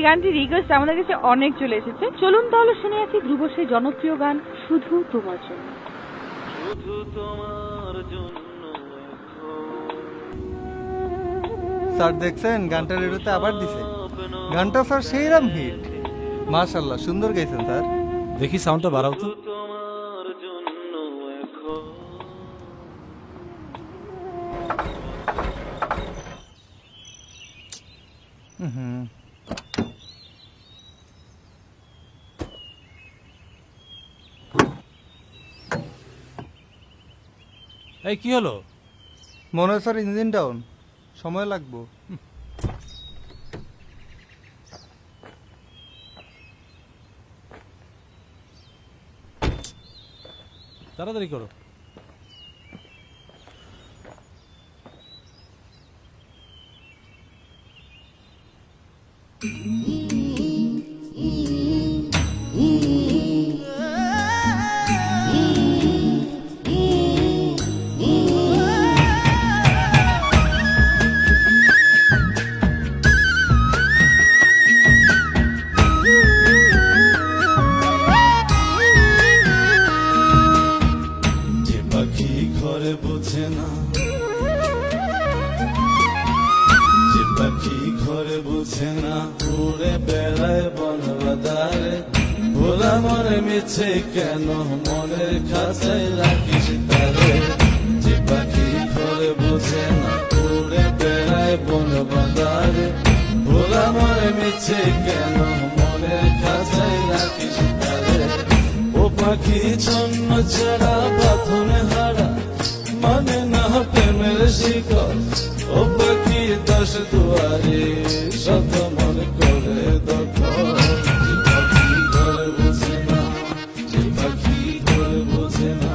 গানটির রিকোয়েস্ট আমাদের কাছে অনেক চলে এসেছে। চলুন তাহলে শুনে আছি ধ্রুব সেই জনপ্রিয় গান শুধু তোমার জন্য। শুধু তোমার জন্য। স্যার দেখছেন গানটা রেডিওতে আবার দিছে। গানটা স্যার সেইরাম হিট। মাশাআল্লাহ, সুন্দর গাইছেন স্যার। দেখি সাউন্ডটা বাড়াও তো। তোমার জন্য এখন এই কি হলো? মনে হয় স্যার ইঞ্জিন ডাউন, সময় লাগবো। তাড়াতাড়ি করো। যে পাখি ঘরে বোঝে না, যে পাখি ঘরে বোঝে না, উড়ে বেড়ায় বন বাদারে। ভোলা মনে মিছে কেন মনের খাঁচায় রাখিস তারে। যে পাখি ঘরে বোঝে না, উড়ে বেড়ায় বন বাদারে। ভোলা মনে মিছে কেন মনের খাঁচায় রাখিস তারে। ও পাখি ছন্ন ছাড়া বাঁধনে হারা, মানে না প্রেমের শিকল। ও পাখি দশ দুয়ারে শত মন করে দখল। যে পাখি ঘরে বোঝে না, যে পাখি ঘরে বোঝে না।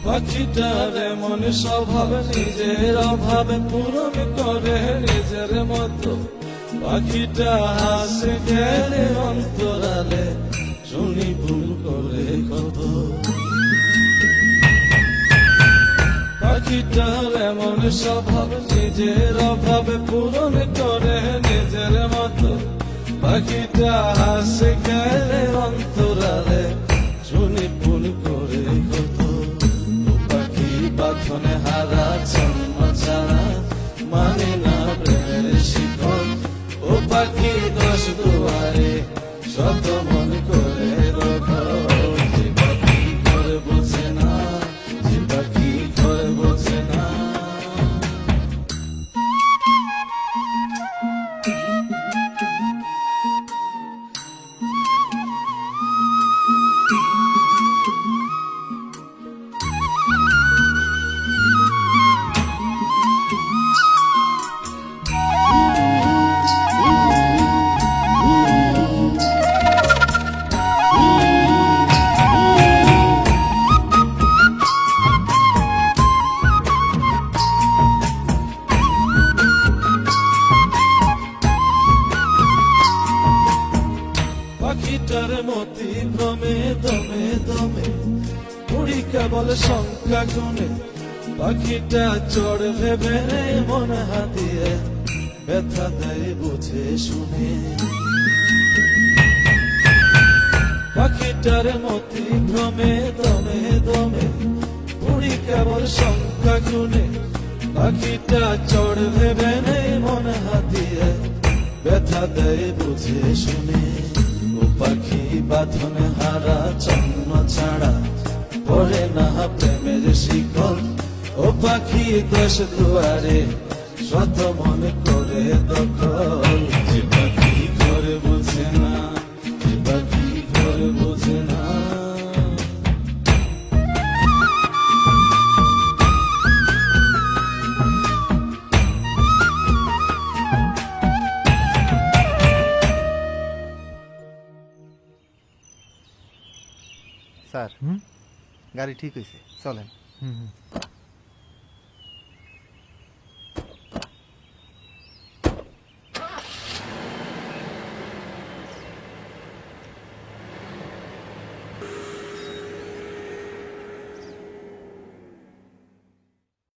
পাখিটার এমন স্বভাব, নিজের অভাবে পূরণ করে নিজের মতো। পাখিটা হাসে গেলে অন্তরালে, শুনি ভুল করে কত। পাখিটার এমন স্বভাব, নিজের অভাবে পূরণ করে নিজের মতো। পাখিটা হাসে গেলে অন্তরালে, শুনি ভুল করে কত। বাঁধনে হারা জন্ম ছাড়া, মানে না প্রেমের শিকল। ও পাখি দশ দুয়ারে শত মন করে দখল। যে পাখি ঘরে বোঝে না, যে পাখি ঘরে বোঝে না। পাখিটার মতি ভ্রমে দমে দমে, উড়ি কেবল সংখ্যা গুনে। পাখিটা চড় ভেবে মন হাতিয়ে, ব্যথা দেয় বুঝে শুনে। পাখিটার মতি ভ্রমে দমে দমে, উড়ি কেবল সংখ্যা গুনে। পাখিটা চড় ভেবে মন হাতিয়ে, ব্যথা দেয় বুঝে শুনে। ও পাখি বাঁধনে হারা জন্ম ছাড়া, পড়ে না প্রেমের শিকল। ও পাখি দশ দুয়ারে শত মন করে দখল। যে পাখি ঘরে বোঝে না, যে পাখি ঘরে বোঝে না। স্যার হুম গাড়ি ঠিক হয়েছে, চলেন। হুম হুম